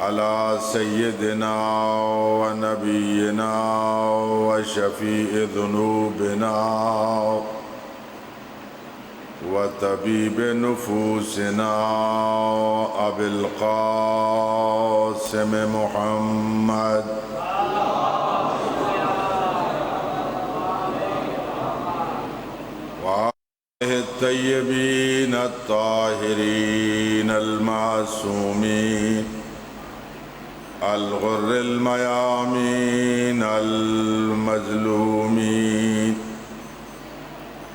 على سيدنا ونبينا وشفيع ذنوبنا وطبيب نفوسنا أبي القاسم محمد وآله الطيبين الطاهرين المعصومين الغر الميامين المظلومين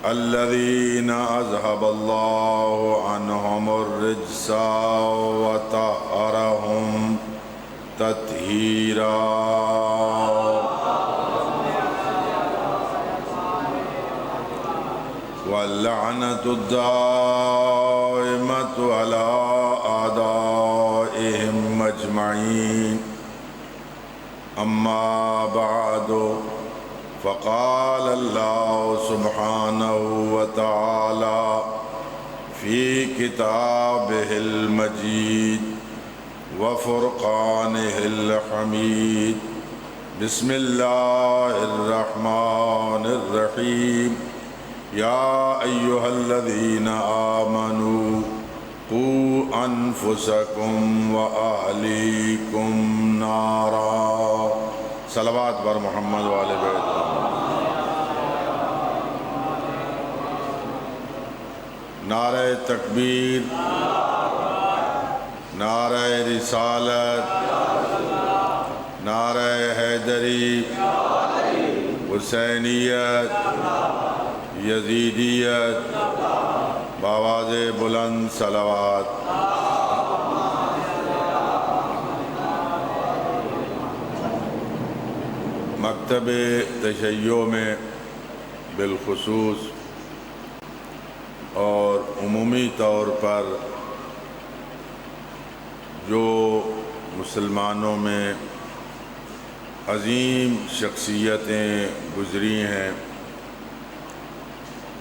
الذين أذهب الله عنهم الرجس وطهرهم تطهيرا واللعنة الدائمة على أعدائهم أجمعين أما بعد فقال الله سبحانه وتعالى في كتابه المجيد وفرقانه الحميد بسم الله الرحمن الرحيم يا أيها الذين آمنوا قوا أنفسكم وأهليكم نارا صلوات بر محمد والے بیت نعرہ تکبیر نعرہ رسالت نعرہ حیدری حسینیت یزیدیت بآواز بلند صلوات مکتب تشیع میں بالخصوص اور عمومی طور پر جو مسلمانوں میں عظیم شخصیتیں گزری ہیں،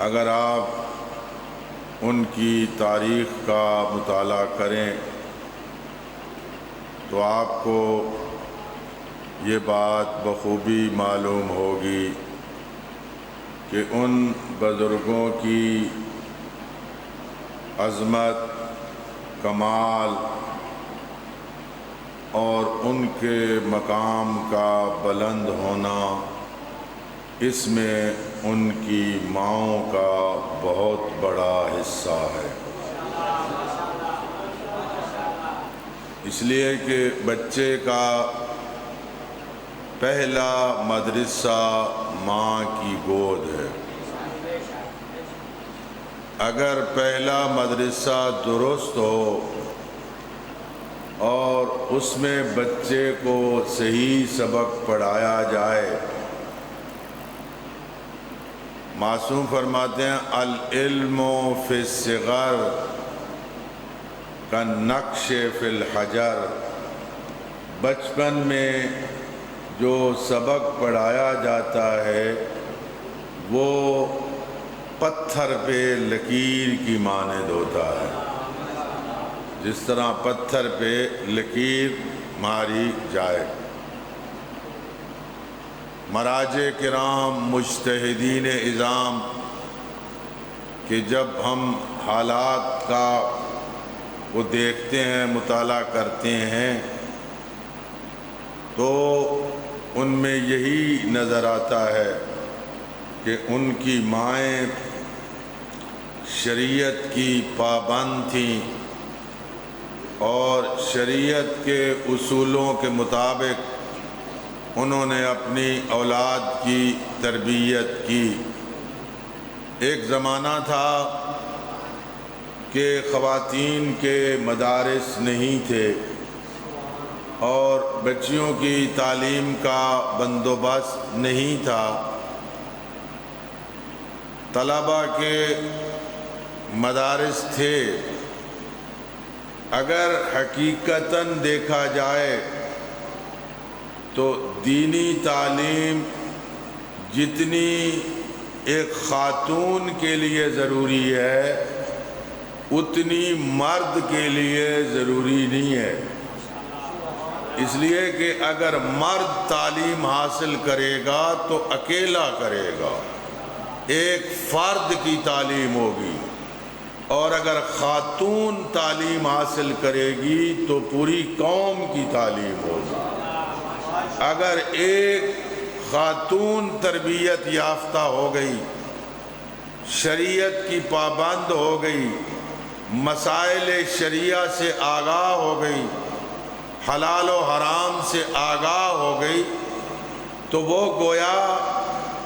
اگر آپ ان کی تاریخ کا مطالعہ کریں تو آپ کو یہ بات بخوبی معلوم ہوگی کہ ان بزرگوں کی عظمت، کمال اور ان کے مقام کا بلند ہونا، اس میں ان کی ماؤں کا بہت بڑا حصہ ہے، اس لیے کہ بچے کا پہلا مدرسہ ماں کی گود ہے۔ اگر پہلا مدرسہ درست ہو اور اس میں بچے کو صحیح سبق پڑھایا جائے، معصوم فرماتے ہیں العلم فی الصغر کالنقش فی الحجر، بچپن میں جو سبق پڑھایا جاتا ہے وہ پتھر پہ لکیر کی مانند ہوتا ہے، جس طرح پتھر پہ لکیر ماری جائے۔ مراجع کرام، مجتہدین اعظام کہ جب ہم حالات کا وہ دیکھتے ہیں، مطالعہ کرتے ہیں، تو ان میں یہی نظر آتا ہے کہ ان کی مائیں شریعت کی پابند تھیں اور شریعت کے اصولوں کے مطابق انہوں نے اپنی اولاد کی تربیت کی۔ ایک زمانہ تھا کہ خواتین کے مدارس نہیں تھے اور بچیوں کی تعلیم کا بندوبست نہیں تھا، طلباء کے مدارس تھے۔ اگر حقیقتاً دیکھا جائے تو دینی تعلیم جتنی ایک خاتون کے لیے ضروری ہے اتنی مرد کے لیے ضروری نہیں ہے۔ اس لیے کہ اگر مرد تعلیم حاصل کرے گا تو اکیلا کرے گا، ایک فرد کی تعلیم ہوگی، اور اگر خاتون تعلیم حاصل کرے گی تو پوری قوم کی تعلیم ہوگی۔ اگر ایک خاتون تربیت یافتہ ہو گئی، شریعت کی پابند ہو گئی، مسائل شریعہ سے آگاہ ہو گئی، حلال و حرام سے آگاہ ہو گئی، تو وہ گویا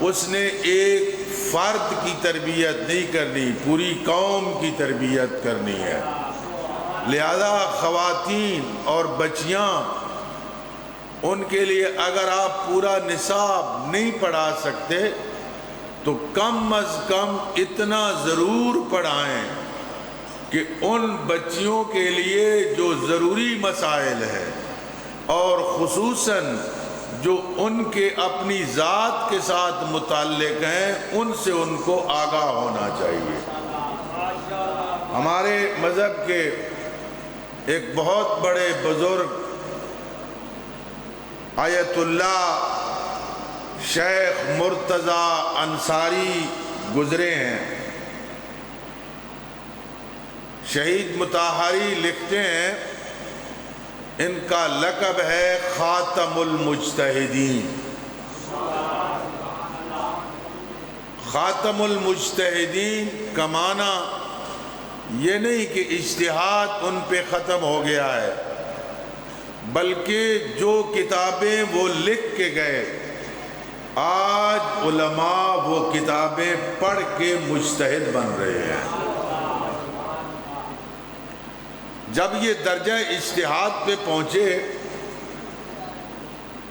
اس نے ایک فرد کی تربیت نہیں کرنی، پوری قوم کی تربیت کرنی ہے۔ لہذا خواتین اور بچیاں، ان کے لیے اگر آپ پورا نصاب نہیں پڑھا سکتے تو کم از کم اتنا ضرور پڑھائیں کہ ان بچیوں کے لیے جو ضروری مسائل ہیں اور خصوصاً جو ان کے اپنی ذات کے ساتھ متعلق ہیں، ان سے ان کو آگاہ ہونا چاہیے۔ ہمارے مذہب کے ایک بہت بڑے بزرگ آیت اللہ شیخ مرتضی انصاری گزرے ہیں۔ شہید مطہری لکھتے ہیں، ان کا لقب ہے خاتم المجتہدین۔ خاتم المجتہدین کا معنی یہ نہیں کہ اجتہاد ان پہ ختم ہو گیا ہے، بلکہ جو کتابیں وہ لکھ کے گئے، آج علماء وہ کتابیں پڑھ کے مجتہد بن رہے ہیں۔ جب یہ درجہ اجتہاد پہ پہنچے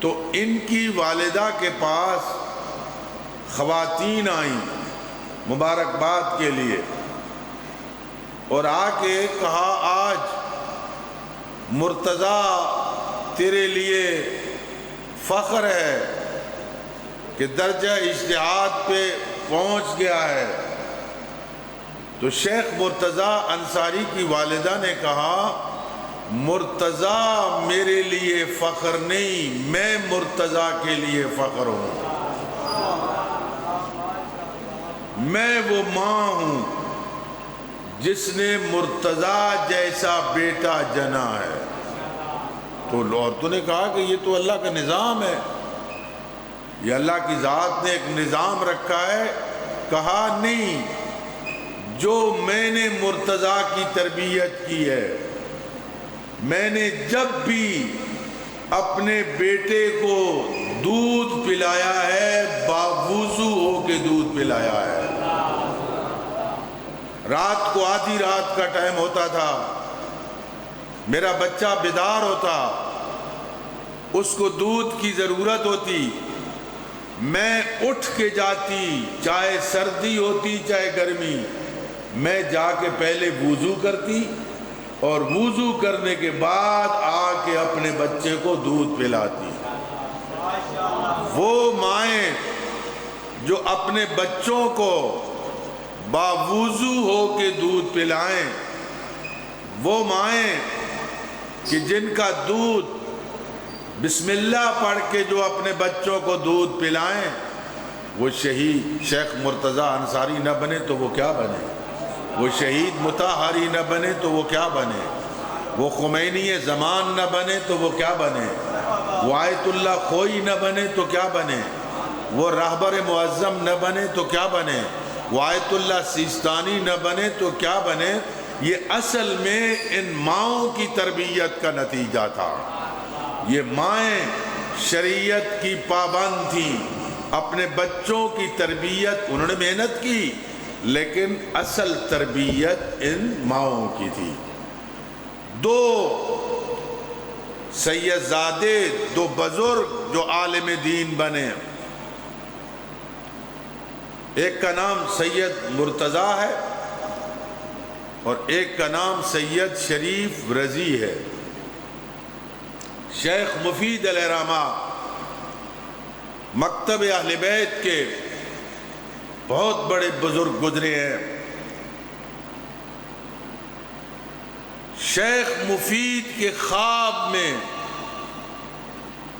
تو ان کی والدہ کے پاس خواتین آئیں مبارکباد کے لیے، اور آ کے کہا، آج مرتضیٰ تیرے لیے فخر ہے کہ درجہ اجتہاد پہ پہنچ گیا ہے۔ تو شیخ مرتضیٰ انصاری کی والدہ نے کہا، مرتضیٰ میرے لیے فخر نہیں، میں مرتضیٰ کے لیے فخر ہوں۔ میں وہ ماں ہوں جس نے مرتضیٰ جیسا بیٹا جنا ہے۔ تو عورتوں نے کہا کہ یہ تو اللہ کا نظام ہے، یہ اللہ کی ذات نے ایک نظام رکھا ہے۔ کہا نہیں، جو میں نے مرتضیٰ کی تربیت کی ہے، میں نے جب بھی اپنے بیٹے کو دودھ پلایا ہے باوضو ہو کے دودھ پلایا ہے۔ رات کو آدھی رات کا ٹائم ہوتا تھا، میرا بچہ بیدار ہوتا، اس کو دودھ کی ضرورت ہوتی، میں اٹھ کے جاتی، چاہے سردی ہوتی چاہے گرمی، میں جا کے پہلے وضو کرتی اور وضو کرنے کے بعد آ کے اپنے بچے کو دودھ پلاتی۔ وہ مائیں جو اپنے بچوں کو باوضو ہو کے دودھ پلائیں، وہ مائیں کہ جن کا دودھ بسم اللہ پڑھ کے جو اپنے بچوں کو دودھ پلائیں، وہ شہید شیخ مرتضیٰ انصاری نہ بنے تو وہ کیا بنے؟ وہ شہید مطہری نہ بنے تو وہ کیا بنے؟ وہ خمینی زمان نہ بنے تو وہ کیا بنے؟ وہ آیت اللہ خوئی نہ بنے تو کیا بنے؟ وہ راہبر معظم نہ بنے تو کیا بنے؟ وہ آیت اللہ سیستانی نہ بنے تو کیا بنے؟ یہ اصل میں ان ماؤں کی تربیت کا نتیجہ تھا۔ یہ مائیں شریعت کی پابند تھیں، اپنے بچوں کی تربیت انہوں نے محنت کی، لیکن اصل تربیت ان ماؤں کی تھی۔ دو سیدزادے، دو بزرگ جو عالم دین بنے، ایک کا نام سید مرتضیٰ ہے اور ایک کا نام سید شریف رضی ہے۔ شیخ مفید علیہ رحمہ مکتب اہل بیت کے بہت بڑے بزرگ گزرے ہیں۔ شیخ مفید کے خواب میں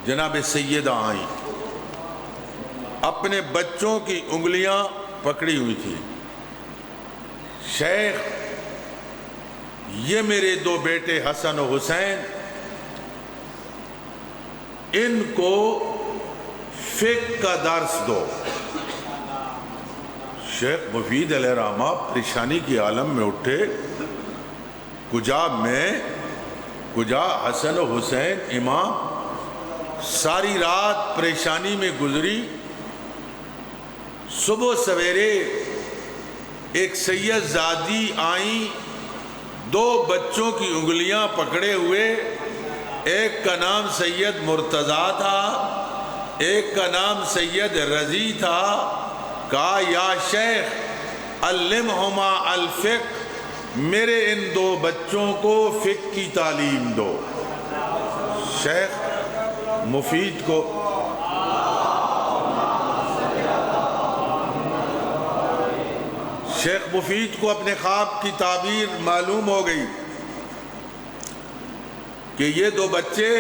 جناب سیدہ آئیں، اپنے بچوں کی انگلیاں پکڑی ہوئی تھی. شیخ، یہ میرے دو بیٹے حسن و حسین، ان کو فقہ کا درس دو. شیخ مفید علیہ الرحمہ پریشانی کی عالم میں اٹھے. کجا حسن و حسین امام، ساری رات پریشانی میں گزری. صبح سویرے ایک سید زادی آئیں، دو بچوں کی انگلیاں پکڑے ہوئے. ایک کا نام سید مرتضیٰ تھا، ایک کا نام سید رضی تھا. کہا یا شیخ علمہما الفقہ، میرے ان دو بچوں کو فقہ کی تعلیم دو. شیخ مفید کو اپنے خواب کی تعبیر معلوم ہو گئی کہ یہ دو بچے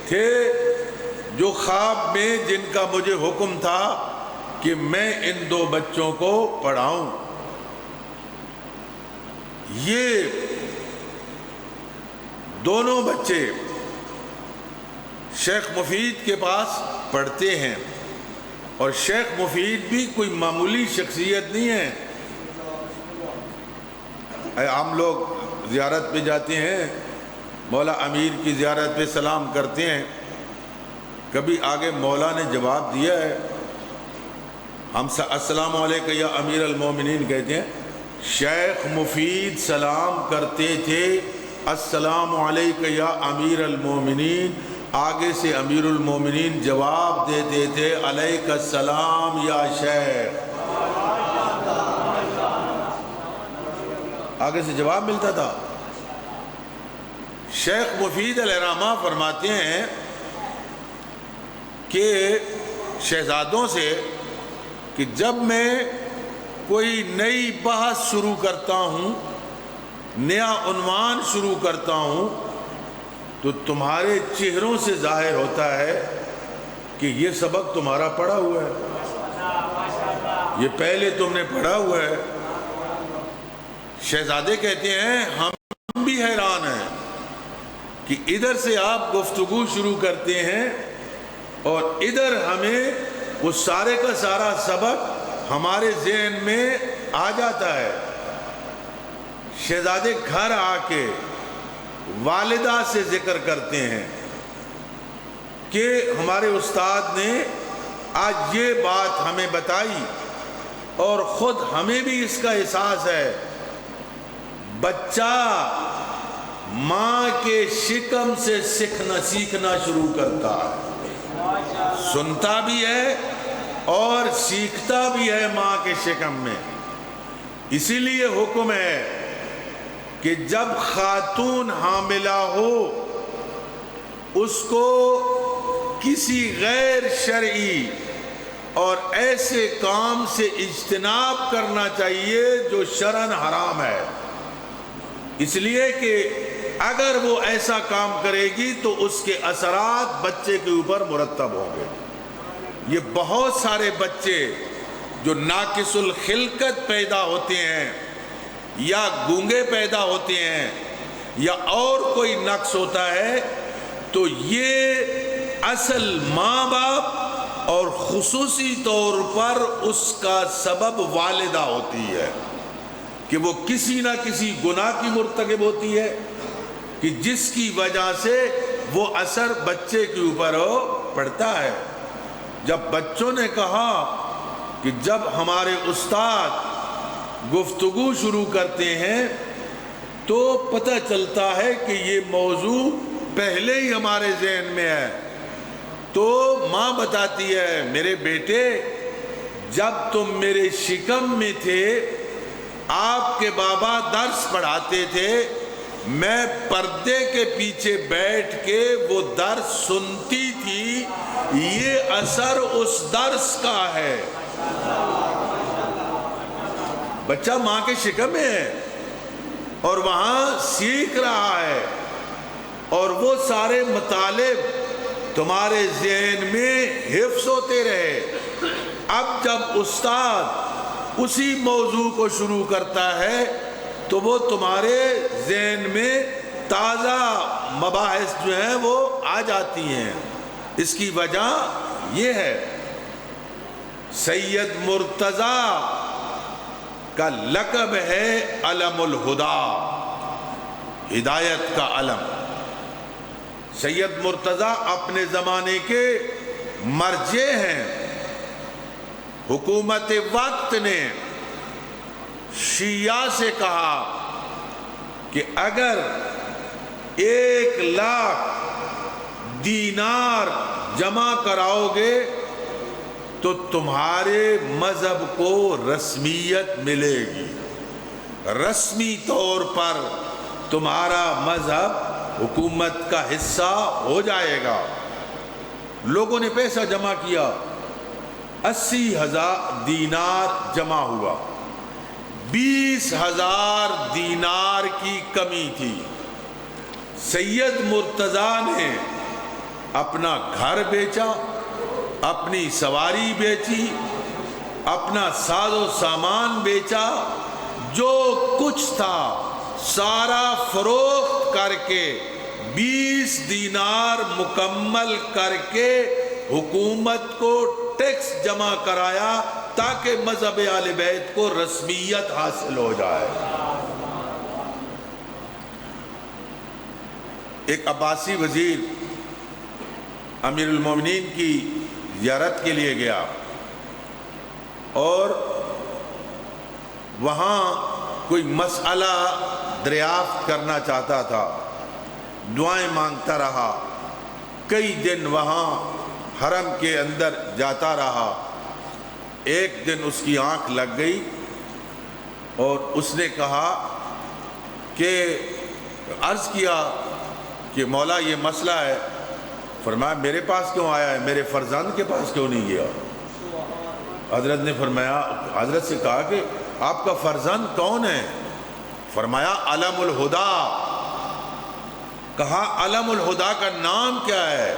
تھے جو خواب میں جن کا مجھے حکم تھا کہ میں ان دو بچوں کو پڑھاؤں. یہ دونوں بچے شیخ مفید کے پاس پڑھتے ہیں، اور شیخ مفید بھی کوئی معمولی شخصیت نہیں ہے. ہم لوگ زیارت پہ جاتے ہیں، مولا امیر کی زیارت پہ سلام کرتے ہیں. کبھی آگے مولا نے جواب دیا ہے؟ ہم السلام علیکم یا امیر المومنین کہتے ہیں. شیخ مفید سلام کرتے تھے السلام علیکم یا امیر المومنین، آگے سے امیر المومنین جواب دیتے تھے علیک السلام یا شیخ. آگے سے جواب ملتا تھا. شیخ مفید علیہ الرحمہ فرماتے ہیں کہ شہزادوں سے کہ جب میں کوئی نئی بحث شروع کرتا ہوں، نیا عنوان شروع کرتا ہوں، تو تمہارے چہروں سے ظاہر ہوتا ہے کہ یہ سبق تمہارا پڑھا ہوا ہے، یہ پہلے تم نے پڑھا ہوا ہے. شہزادے کہتے ہیں ہم بھی حیران ہیں کہ ادھر سے آپ گفتگو شروع کرتے ہیں اور ادھر ہمیں وہ سارے کا سارا سبق ہمارے ذہن میں آ جاتا ہے. شہزادے گھر آ کے والدہ سے ذکر کرتے ہیں کہ ہمارے استاد نے آج یہ بات ہمیں بتائی اور خود ہمیں بھی اس کا احساس ہے. بچہ ماں کے شکم سے سیکھنا شروع کرتا ہے، سنتا بھی ہے اور سیکھتا بھی ہے ماں کے شکم میں. اسی لیے حکم ہے کہ جب خاتون حاملہ ہو اس کو کسی غیر شرعی اور ایسے کام سے اجتناب کرنا چاہیے جو شرعاً حرام ہے، اس لیے کہ اگر وہ ایسا کام کرے گی تو اس کے اثرات بچے کے اوپر مرتب ہوں گے. یہ بہت سارے بچے جو ناقص الخلقت پیدا ہوتے ہیں یا گونگے پیدا ہوتے ہیں یا اور کوئی نقص ہوتا ہے، تو یہ اصل ماں باپ اور خصوصی طور پر اس کا سبب والدہ ہوتی ہے کہ وہ کسی نہ کسی گناہ کی مرتکب ہوتی ہے کہ جس کی وجہ سے وہ اثر بچے کے اوپر پڑتا ہے. جب بچوں نے کہا کہ جب ہمارے استاد گفتگو شروع کرتے ہیں تو پتہ چلتا ہے کہ یہ موضوع پہلے ہی ہمارے ذہن میں ہے، تو ماں بتاتی ہے میرے بیٹے جب تم میرے شکم میں تھے آپ کے بابا درس پڑھاتے تھے، میں پردے کے پیچھے بیٹھ کے وہ درس سنتی تھی، یہ اثر اس درس کا ہے. بچہ ماں کے شکم میں ہے اور وہاں سیکھ رہا ہے اور وہ سارے مطالب تمہارے ذہن میں حفظ ہوتے رہے۔ اب جب استاد اسی موضوع کو شروع کرتا ہے تو وہ تمہارے ذہن میں تازہ مباحث جو ہیں وہ آ جاتی ہیں۔ اس کی وجہ یہ ہے، سید مرتضیٰ کا لقب ہے علم الہدا، ہدایت کا علم۔ سید مرتضیٰ اپنے زمانے کے مرجع ہیں۔ حکومت وقت نے شیعہ سے کہا کہ اگر 1,00,000 دینار جمع کراؤ گے تو تمہارے مذہب کو رسمیت ملے گی، رسمی طور پر تمہارا مذہب حکومت کا حصہ ہو جائے گا۔ لوگوں نے پیسہ جمع کیا، 80,000 دینار جمع ہوا، 20,000 دینار کی کمی تھی۔ سید مرتضیٰ نے اپنا گھر بیچا، اپنی سواری بیچی، اپنا ساز و سامان بیچا، جو کچھ تھا سارا فروخت کر کے 20 دینار مکمل کر کے حکومت کو ٹیکس جمع کرایا تاکہ مذہب اہل بیت کو رسمیت حاصل ہو جائے۔ ایک عباسی وزیر امیر المومنین کی زیارت کے لیے گیا اور وہاں کوئی مسئلہ دریافت کرنا چاہتا تھا، دعائیں مانگتا رہا، کئی دن وہاں حرم کے اندر جاتا رہا۔ ایک دن اس کی آنکھ لگ گئی اور اس نے کہا کہ عرض کیا کہ مولا یہ مسئلہ ہے۔ فرمایا میرے پاس کیوں آیا ہے، میرے فرزند کے پاس کیوں نہیں گیا؟ حضرت نے فرمایا، حضرت سے کہا کہ آپ کا فرزند کون ہے؟ فرمایا علم الہدا۔ کہا علم الہدا کا نام کیا ہے؟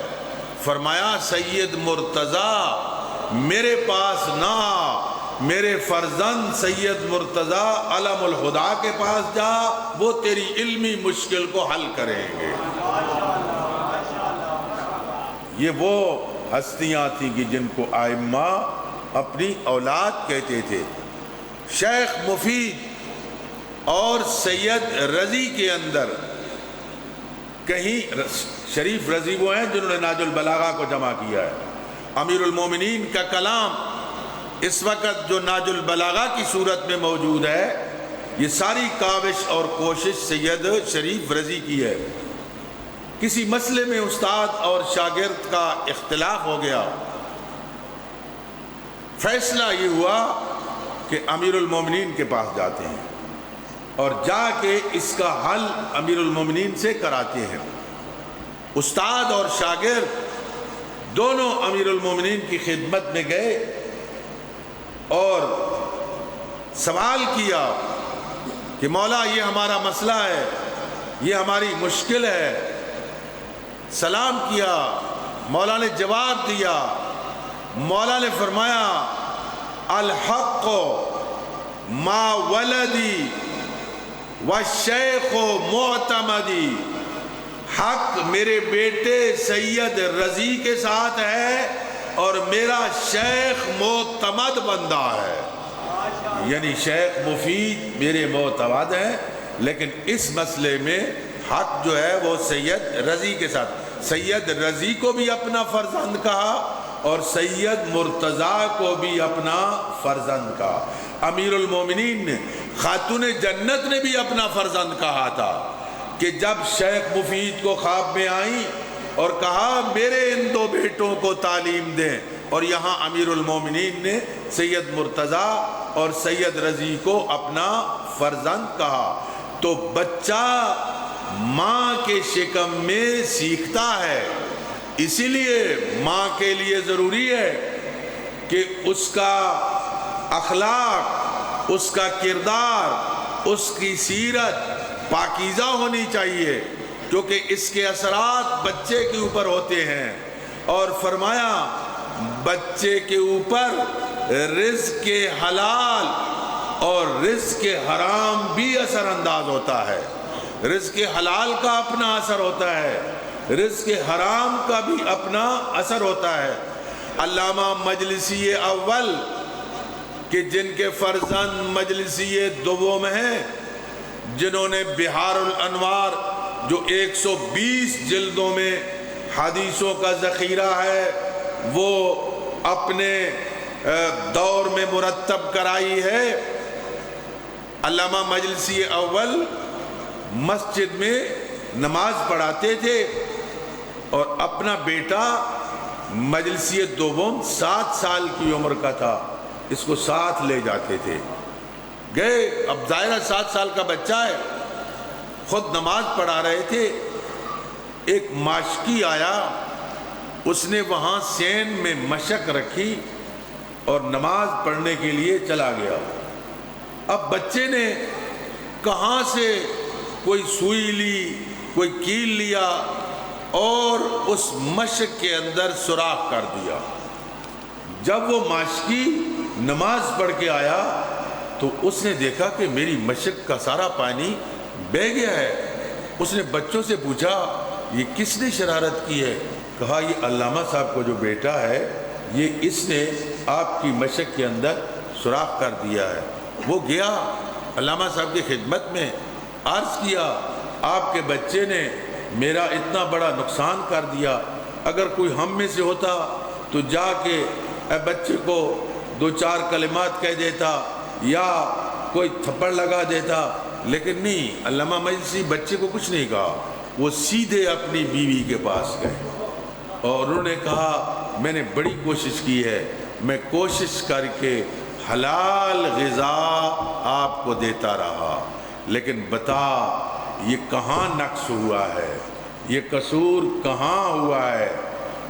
فرمایا سید مرتضیٰ۔ میرے پاس نہ، میرے فرزند سید مرتضیٰ علم الہدا کے پاس جا، وہ تیری علمی مشکل کو حل کریں گے۔ یہ وہ ہستیاں تھیں کہ جن کو ائمہ اپنی اولاد کہتے تھے۔ شیخ مفید اور سید رضی کے اندر کہیں، شریف رضی وہ ہیں جنہوں نے ناج البلاغہ کو جمع کیا ہے۔ امیر المومنین کا کلام اس وقت جو ناج البلاغہ کی صورت میں موجود ہے، یہ ساری کاوش اور کوشش سید شریف رضی کی ہے۔ کسی مسئلے میں استاد اور شاگرد کا اختلاف ہو گیا، فیصلہ یہ ہوا کہ امیر المومنین کے پاس جاتے ہیں اور جا کے اس کا حل امیر المومنین سے کراتے ہیں۔ استاد اور شاگرد دونوں امیر المومنین کی خدمت میں گئے اور سوال کیا کہ مولا یہ ہمارا مسئلہ ہے، یہ ہماری مشکل ہے۔ سلام کیا، مولا نے جواب دیا۔ مولا نے فرمایا الحق ما ولدی والشیخ معتمدی، حق میرے بیٹے سید رضی کے ساتھ ہے اور میرا شیخ معتمد بندہ ہے، یعنی شیخ مفید میرے معتمد ہیں، لیکن اس مسئلے میں حق جو ہے وہ سید رضی کے ساتھ۔ سید رضی کو بھی اپنا فرزند کہا اور سید مرتضیٰ کو بھی اپنا فرزند کہا۔ امیر المومنین نے، خاتون جنت نے بھی اپنا فرزند کہا تھا کہ جب شیخ مفید کو خواب میں آئیں اور کہا میرے ان دو بیٹوں کو تعلیم دیں، اور یہاں امیر المومنین نے سید مرتضیٰ اور سید رضی کو اپنا فرزند کہا۔ تو بچہ ماں کے شکم میں سیکھتا ہے، اسی لیے ماں کے لیے ضروری ہے کہ اس کا اخلاق، اس کا کردار، اس کی سیرت پاکیزہ ہونی چاہیے، کیونکہ اس کے اثرات بچے کے اوپر ہوتے ہیں۔ اور فرمایا بچے کے اوپر رزق حلال اور رزق حرام بھی اثر انداز ہوتا ہے۔ رزق حلال کا اپنا اثر ہوتا ہے، رزق حرام کا بھی اپنا اثر ہوتا ہے۔ علامہ مجلسی اول کہ جن کے فرزند مجلسی دوم ہیں، جنہوں نے بحار الانوار جو 120 جلدوں میں حدیثوں کا ذخیرہ ہے وہ اپنے دور میں مرتب کرائی ہے۔ علامہ مجلسی اول مسجد میں نماز پڑھاتے تھے اور اپنا بیٹا مجلسی دوم 7 سال کی عمر کا تھا، اس کو ساتھ لے جاتے تھے۔ گئے، اب ظاہرہ 7 سال کا بچہ ہے، خود نماز پڑھا رہے تھے، ایک ماشکی آیا، اس نے وہاں سین میں مشق رکھی اور نماز پڑھنے کے لیے چلا گیا۔ اب بچے نے کہاں سے کوئی سوئی لی، کوئی کیل لیا اور اس مشق کے اندر سوراخ کر دیا۔ جب وہ ماشکی نماز پڑھ کے آیا تو اس نے دیکھا کہ میری مشق کا سارا پانی بہہ گیا ہے۔ اس نے بچوں سے پوچھا یہ کس نے شرارت کی ہے؟ کہا یہ علامہ صاحب کو جو بیٹا ہے یہ اس نے آپ کی مشق کے اندر سوراخ کر دیا ہے۔ وہ گیا علامہ صاحب کی خدمت میں، عرض کیا آپ کے بچے نے میرا اتنا بڑا نقصان کر دیا، اگر کوئی ہم میں سے ہوتا تو جا کے اے بچے کو 2-4 کلمات کہہ دیتا یا کوئی تھپڑ لگا دیتا، لیکن نہیں، علامہ مجلسی بچے کو کچھ نہیں کہا، وہ سیدھے اپنی بیوی کے پاس گئے اور انہوں نے کہا میں نے بڑی کوشش کی ہے، میں کوشش کر کے حلال غذا آپ کو دیتا رہا، لیکن بتا یہ کہاں نقص ہوا ہے، یہ قصور کہاں ہوا ہے،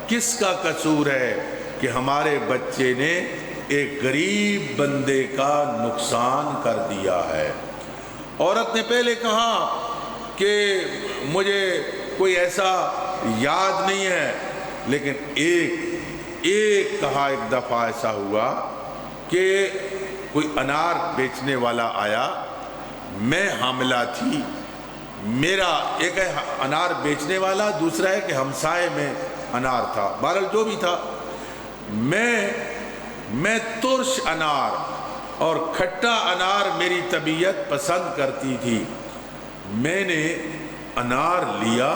کس کا قصور ہے کہ ہمارے بچے نے ایک غریب بندے کا نقصان کر دیا ہے۔ عورت نے پہلے کہا کہ مجھے کوئی ایسا یاد نہیں ہے، لیکن ایک کہا ایک دفعہ ایسا ہوا کہ کوئی انار بیچنے والا آیا، میں حاملہ تھی، میرا ایک ہے انار بیچنے والا، دوسرا ہے کہ ہمسائے میں انار تھا، بہرحال جو بھی تھا، میں ترش انار اور کھٹا انار میری طبیعت پسند کرتی تھی، میں نے انار لیا،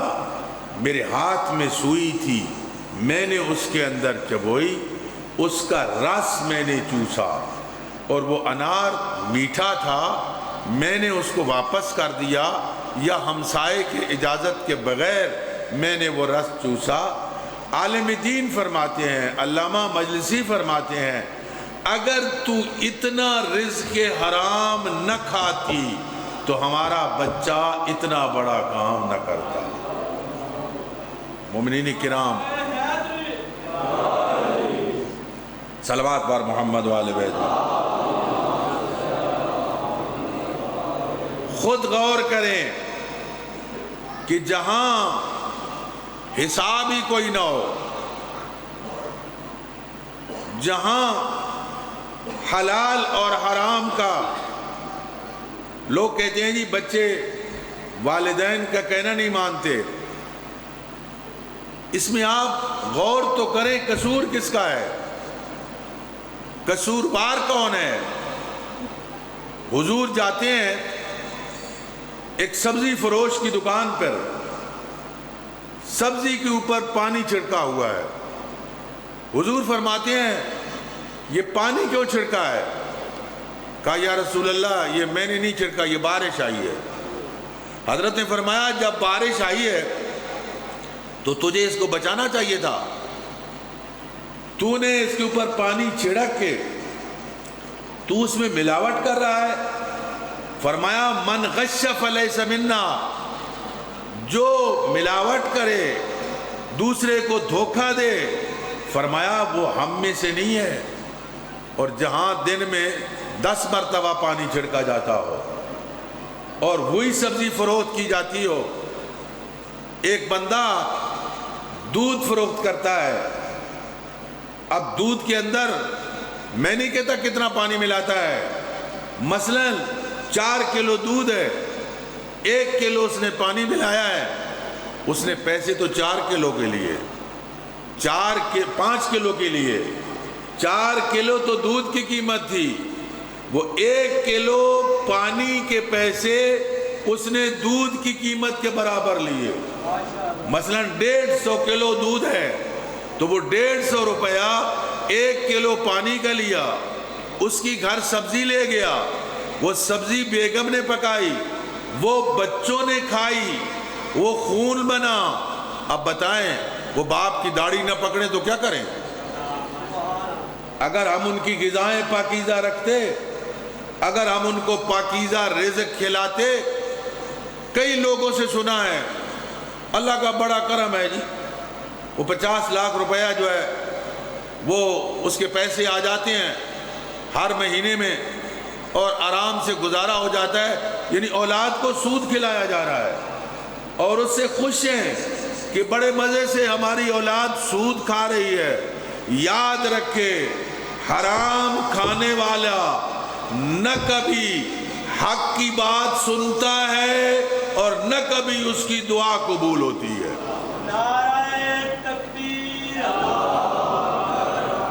میرے ہاتھ میں سوئی تھی، میں نے اس کے اندر چبوئی، اس کا رس میں نے چوسا اور وہ انار میٹھا تھا، میں نے اس کو واپس کر دیا یا ہمسائے کی اجازت کے بغیر میں نے وہ رس چوسا۔ عالم دین فرماتے ہیں، علامہ مجلسی فرماتے ہیں اگر تو اتنا رزق حرام نہ کھاتی تو ہمارا بچہ اتنا بڑا کام نہ کرتا۔ مومنین کرام صلوات بار محمد والے بیت، خود غور کریں کہ جہاں حساب ہی کوئی نہ ہو، جہاں حلال اور حرام کا، لوگ کہتے ہیں جی بچے والدین کا کہنا نہیں مانتے، اس میں آپ غور تو کریں قصور کس کا ہے، قصوروار کون ہے؟ حضور جاتے ہیں ایک سبزی فروش کی دکان پر، سبزی کے اوپر پانی چھڑکا ہوا ہے، حضور فرماتے ہیں یہ پانی کیوں چھڑکا ہے؟ کہا یا رسول اللہ یہ میں نے نہیں چھڑکا، یہ بارش آئی ہے۔ حضرت نے فرمایا جب بارش آئی ہے تو تجھے اس کو بچانا چاہیے تھا، تو نے اس کے اوپر پانی چھڑک کے تو اس میں ملاوٹ کر رہا ہے۔ فرمایا من غش فلیس منا، جو ملاوٹ کرے دوسرے کو دھوکہ دے، فرمایا وہ ہم میں سے نہیں ہے۔ اور جہاں دن میں 10 مرتبہ پانی چھڑکا جاتا ہو اور وہی سبزی فروخت کی جاتی ہو، ایک بندہ دودھ فروخت کرتا ہے. اب دودھ کے اندر میں نہیں کہتا کتنا پانی ملاتا ہے. مثلا 4 کلو دودھ ہے, 1 کلو اس نے پانی ملایا ہے, اس نے پیسے تو 4 کلو کے لیے, 5 کلو کے لیے 4 کلو تو دودھ کی قیمت تھی, وہ 1 کلو پانی کے پیسے اس نے دودھ کی قیمت کے برابر لیے. مثلا 150 کلو دودھ ہے تو وہ 150 روپیہ 1 کلو پانی کا لیا. اس کی گھر سبزی لے گیا, وہ سبزی بیگم نے پکائی, وہ بچوں نے کھائی, وہ خون بنا. اب بتائیں وہ باپ کی داڑھی نہ پکڑیں تو کیا کریں؟ اگر ہم ان کی غذائیں پاکیزہ رکھتے, اگر ہم ان کو پاکیزہ رزق کھلاتے. کئی لوگوں سے سنا ہے اللہ کا بڑا کرم ہے جی, وہ 50 لاکھ روپیہ جو ہے وہ اس کے پیسے آ جاتے ہیں ہر مہینے میں اور آرام سے گزارا ہو جاتا ہے. یعنی اولاد کو سود کھلایا جا رہا ہے اور اس سے خوش ہیں کہ بڑے مزے سے ہماری اولاد سود کھا رہی ہے. یاد رکھے حرام کھانے والا نہ کبھی حق کی بات سنتا ہے اور نہ کبھی اس کی دعا قبول ہوتی ہے. نعرہ تکبیر,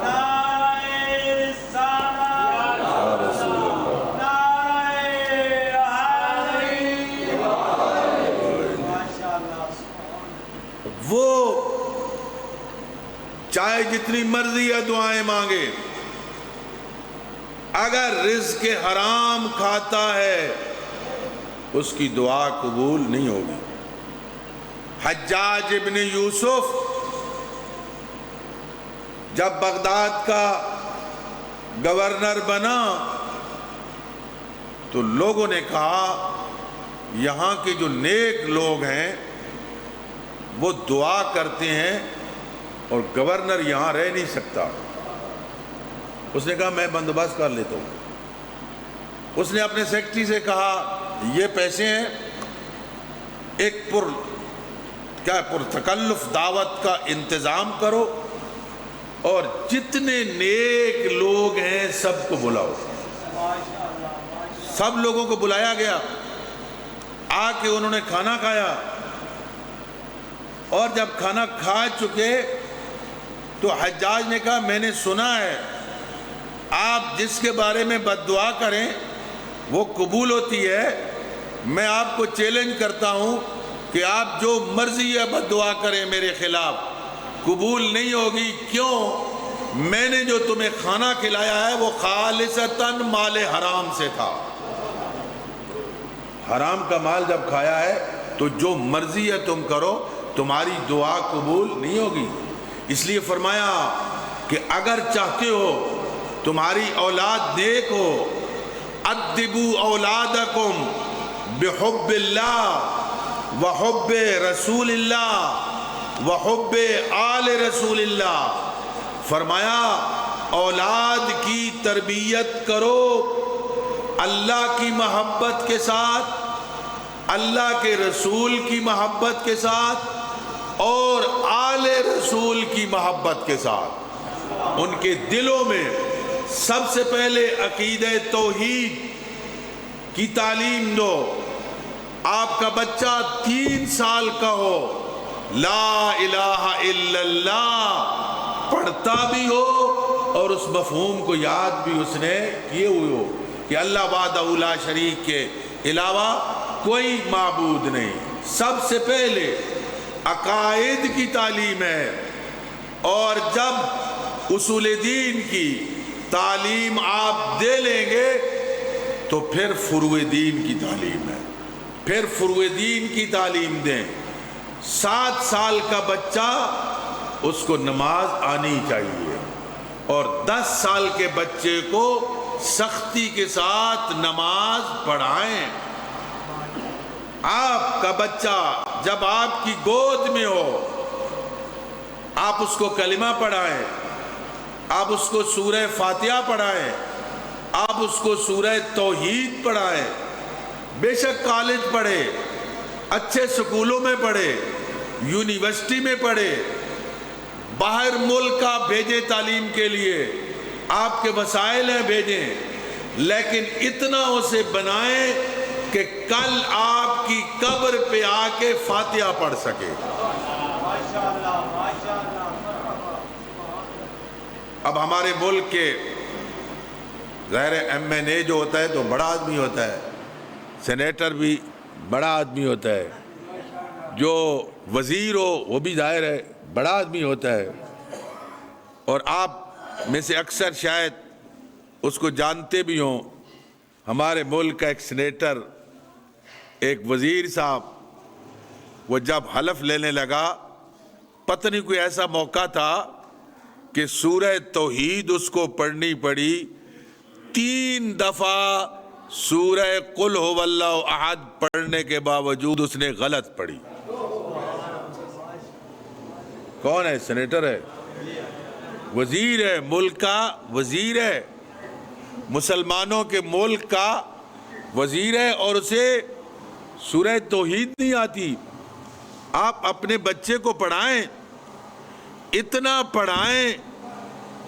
نعرہ رسالت, نعرہ حیدری. ماشاءاللہ. وہ چاہے جتنی مرضی یا دعائیں مانگے, اگر رزق حرام کھاتا ہے اس کی دعا قبول نہیں ہوگی. حجاج ابن یوسف جب بغداد کا گورنر بنا تو لوگوں نے کہا یہاں کے جو نیک لوگ ہیں وہ دعا کرتے ہیں اور گورنر یہاں رہ نہیں سکتا. اس نے کہا میں بندوبست کر لیتا ہوں. اس نے اپنے سیکرٹری سے کہا یہ پیسے ہیں, ایک پرتکلف دعوت کا انتظام کرو اور جتنے نیک لوگ ہیں سب کو بلاؤ. سب لوگوں کو بلایا گیا, آ کے انہوں نے کھانا کھایا اور جب کھانا کھا چکے تو حجاج نے کہا میں نے سنا ہے آپ جس کے بارے میں بد دعا کریں وہ قبول ہوتی ہے. میں آپ کو چیلنج کرتا ہوں کہ آپ جو مرضی ہے بد دعا کریں میرے خلاف, قبول نہیں ہوگی. کیوں؟ میں نے جو تمہیں کھانا کھلایا ہے وہ خالصتاً مال حرام سے تھا. حرام کا مال جب کھایا ہے تو جو مرضی ہے تم کرو, تمہاری دعا قبول نہیں ہوگی. اس لیے فرمایا کہ اگر چاہتے ہو تمہاری اولاد نیک ہو, ادبوا اولادکم بحب اللہ وحب رسول اللہ وحب آل رسول اللہ. فرمایا اولاد کی تربیت کرو اللہ کی محبت کے ساتھ, اللہ کے رسول کی محبت کے ساتھ اور آل رسول کی محبت کے ساتھ. ان کے دلوں میں سب سے پہلے عقیدہ توحید کی تعلیم دو. آپ کا بچہ 3 سال کا ہو, لا الہ الا اللہ پڑھتا بھی ہو اور اس مفہوم کو یاد بھی اس نے کیے ہوئے ہو کہ اللہ وحدہ لا شریک کے علاوہ کوئی معبود نہیں. سب سے پہلے عقائد کی تعلیم ہے, اور جب اصول دین کی تعلیم آپ دے لیں گے تو پھر فروع دین کی تعلیم ہے, پھر فروع دین کی تعلیم دیں. 7 سال کا بچہ اس کو نماز آنی چاہیے اور 10 سال کے بچے کو سختی کے ساتھ نماز پڑھائیں. آپ کا بچہ جب آپ کی گود میں ہو آپ اس کو کلمہ پڑھائیں, آپ اس کو سورہ فاتحہ پڑھائیں, آپ اس کو سورہ توحید پڑھائیں. بے شک کالج پڑھے, اچھے سکولوں میں پڑھے, یونیورسٹی میں پڑھے, باہر ملک آپ بھیجیں تعلیم کے لیے، آپ کے وسائل ہیں بھیجیں، لیکن اتنا اسے بنائیں کہ کل آپ کی قبر پہ آ کے فاتحہ پڑھ سکے۔ اب ہمارے ملک کے ظاہر ایم این اے جو ہوتا ہے تو بڑا آدمی ہوتا ہے، سینیٹر بھی بڑا آدمی ہوتا ہے، جو وزیر ہو وہ بھی ظاہر ہے بڑا آدمی ہوتا ہے، اور آپ میں سے اکثر شاید اس کو جانتے بھی ہوں۔ ہمارے ملک کا ایک سینیٹر، ایک وزیر صاحب، وہ جب حلف لینے لگا، پتہ نہیں کوئی ایسا موقع تھا کہ سورہ توحید اس کو پڑھنی پڑی، 3 دفعہ سورہ قل هو اللہ احد پڑھنے کے باوجود اس نے غلط پڑھی۔ کون ہے؟ سینیٹر ہے، وزیر ہے، ملک کا وزیر ہے، مسلمانوں کے ملک کا وزیر ہے، اور اسے سورہ توحید نہیں آتی۔ آپ اپنے بچے کو پڑھائیں، اتنا پڑھائیں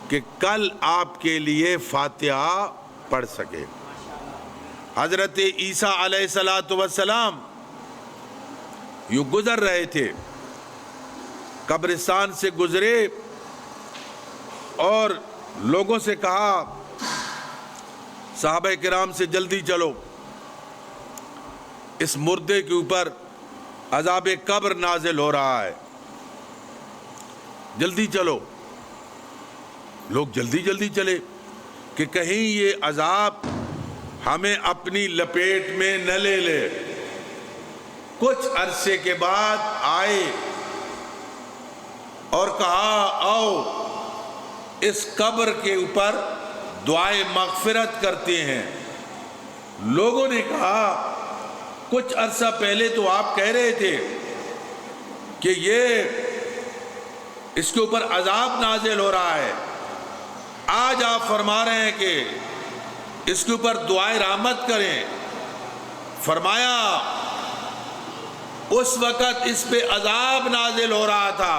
کہ کل آپ کے لیے فاتحہ پڑھ سکے۔ حضرت عیسیٰ علیہ السلام یوں گزر رہے تھے، قبرستان سے گزرے اور لوگوں سے کہا، صحابہ کرام سے، جلدی چلو، اس مردے کے اوپر عذاب قبر نازل ہو رہا ہے، جلدی چلو۔ لوگ جلدی جلدی چلے کہ کہیں یہ عذاب ہمیں اپنی لپیٹ میں نہ لے لے۔ کچھ عرصے کے بعد آئے اور کہا، آؤ اس قبر کے اوپر دعائے مغفرت کرتے ہیں۔ لوگوں نے کہا، کچھ عرصہ پہلے تو آپ کہہ رہے تھے کہ یہ اس کے اوپر عذاب نازل ہو رہا ہے، آج آپ فرما رہے ہیں کہ اس کے اوپر دعائے رحمت کریں۔ فرمایا اس وقت اس پہ عذاب نازل ہو رہا تھا،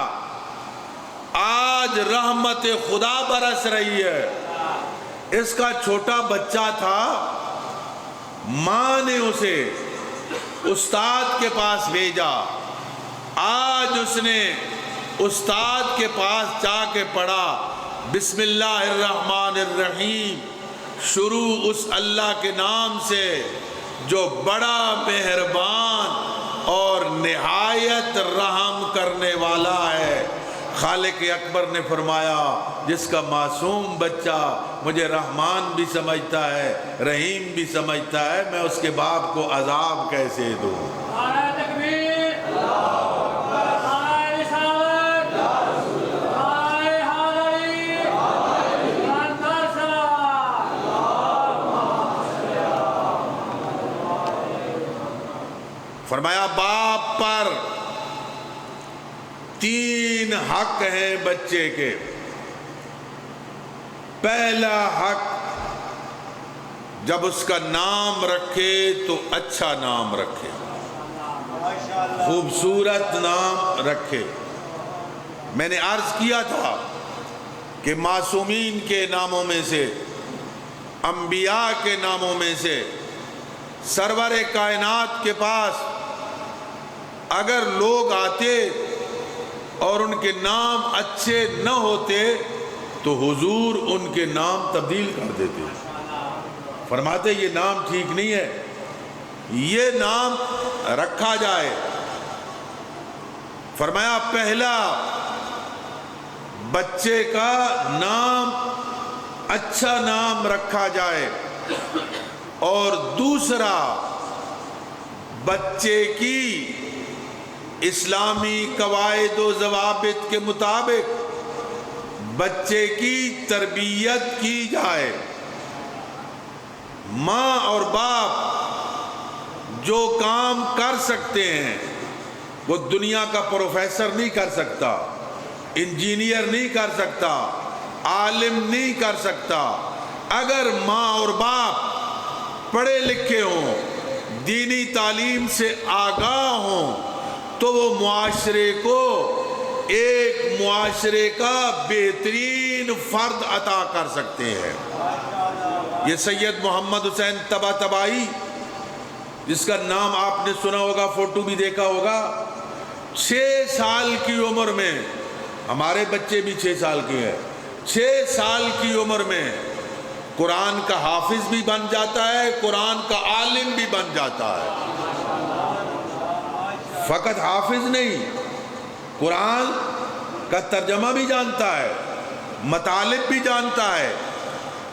آج رحمت خدا برس رہی ہے۔ اس کا چھوٹا بچہ تھا، ماں نے اسے استاد کے پاس بھیجا، آج اس نے استاد کے پاس جا کے پڑھا، بسم اللہ الرحمن الرحیم، شروع اس اللہ کے نام سے جو بڑا مہربان اور نہایت رحم کرنے والا ہے۔ خالق اکبر نے فرمایا، جس کا معصوم بچہ مجھے رحمان بھی سمجھتا ہے، رحیم بھی سمجھتا ہے، میں اس کے باپ کو عذاب کیسے دوں؟ نعرہ تکبیر، نعرہ رسالت، نعرہ حیدری، نعرہ سلام۔ فرمایا باپ پر 3 حق ہیں بچے کے۔ پہلا حق، جب اس کا نام رکھے تو اچھا نام رکھے، خوبصورت نام رکھے۔ میں نے عرض کیا تھا کہ معصومین کے ناموں میں سے، انبیاء کے ناموں میں سے، سرور کائنات کے پاس اگر لوگ آتے اور ان کے نام اچھے نہ ہوتے تو حضور ان کے نام تبدیل کر دیتے، فرماتے یہ نام ٹھیک نہیں ہے، یہ نام رکھا جائے۔ فرمایا پہلا، بچے کا نام اچھا نام رکھا جائے، اور دوسرا، بچے کی اسلامی قواعد و ضوابط کے مطابق بچے کی تربیت کی جائے۔ ماں اور باپ جو کام کر سکتے ہیں وہ دنیا کا پروفیسر نہیں کر سکتا، انجینئر نہیں کر سکتا، عالم نہیں کر سکتا۔ اگر ماں اور باپ پڑھے لکھے ہوں، دینی تعلیم سے آگاہ ہوں، تو وہ معاشرے کو ایک معاشرے کا بہترین فرد عطا کر سکتے ہیں۔ یہ سید محمد حسین طباطبائی، جس کا نام آپ نے سنا ہوگا، فوٹو بھی دیکھا ہوگا، 6 سال کی عمر میں، ہمارے بچے بھی 6 سال کے ہیں، 6 سال کی عمر میں قرآن کا حافظ بھی بن جاتا ہے، قرآن کا عالم بھی بن جاتا ہے۔ فقط حافظ نہیں، قرآن کا ترجمہ بھی جانتا ہے، مطالب بھی جانتا ہے،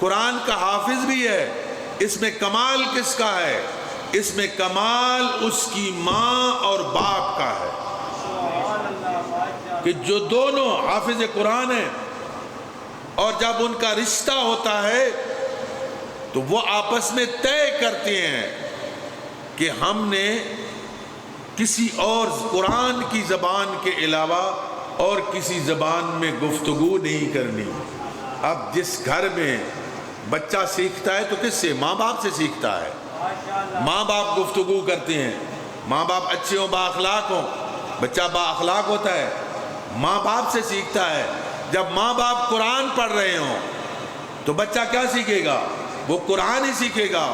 قرآن کا حافظ بھی ہے۔ اس میں کمال کس کا ہے؟ اس میں کمال اس کی ماں اور باپ کا ہے کہ جو دونوں حافظ قرآن ہیں، اور جب ان کا رشتہ ہوتا ہے تو وہ آپس میں طے کرتے ہیں کہ ہم نے کسی اور قرآن کی زبان کے علاوہ اور کسی زبان میں گفتگو نہیں کرنی۔ اب جس گھر میں بچہ سیکھتا ہے تو کس سے؟ ماں باپ سے سیکھتا ہے۔ ماں باپ گفتگو کرتے ہیں، ماں باپ اچھے ہوں، با اخلاق ہوں، بچہ با اخلاق ہوتا ہے، ماں باپ سے سیکھتا ہے۔ جب ماں باپ قرآن پڑھ رہے ہوں تو بچہ کیا سیکھے گا؟ وہ قرآن ہی سیکھے گا۔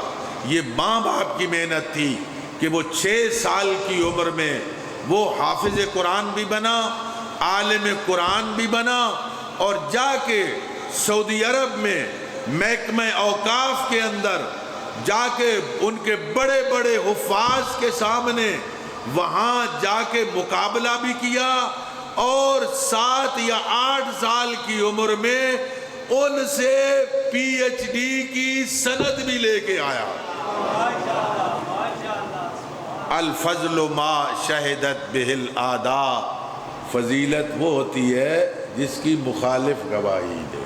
یہ ماں باپ کی محنت تھی کہ وہ 6 سال کی عمر میں وہ حافظ قرآن بھی بنا، عالم قرآن بھی بنا، اور جا کے سعودی عرب میں محکمہ اوقاف کے اندر جا کے ان کے بڑے بڑے حفاظ کے سامنے وہاں جا کے مقابلہ بھی کیا، اور 7 یا 8 سال کی عمر میں ان سے پی ایچ ڈی کی سند بھی لے کے آیا۔ الفضل ما شہدت بہ الاعداء، فضیلت وہ ہوتی ہے جس کی مخالف گواہی دے۔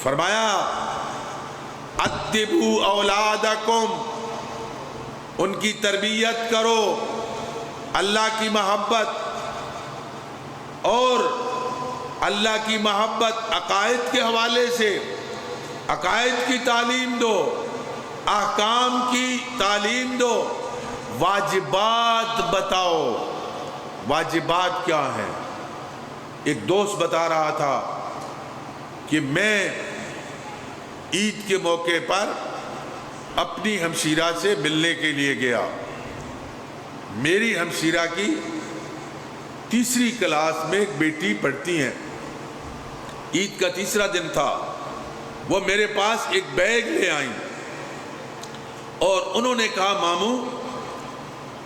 فرمایا ادبوا اولادکم، ان کی تربیت کرو اللہ کی محبت، اور اللہ کی محبت عقائد کے حوالے سے، عقائد کی تعلیم دو، احکام کی تعلیم دو، واجبات بتاؤ۔ واجبات کیا ہیں؟ ایک دوست بتا رہا تھا کہ میں عید کے موقع پر اپنی ہمشیرہ سے ملنے کے لیے گیا۔ میری ہمشیرہ کی 3ری کلاس میں ایک بیٹی پڑھتی ہیں۔ عید کا 3را دن تھا، وہ میرے پاس ایک بیگ لے آئیں اور انہوں نے کہا ماموں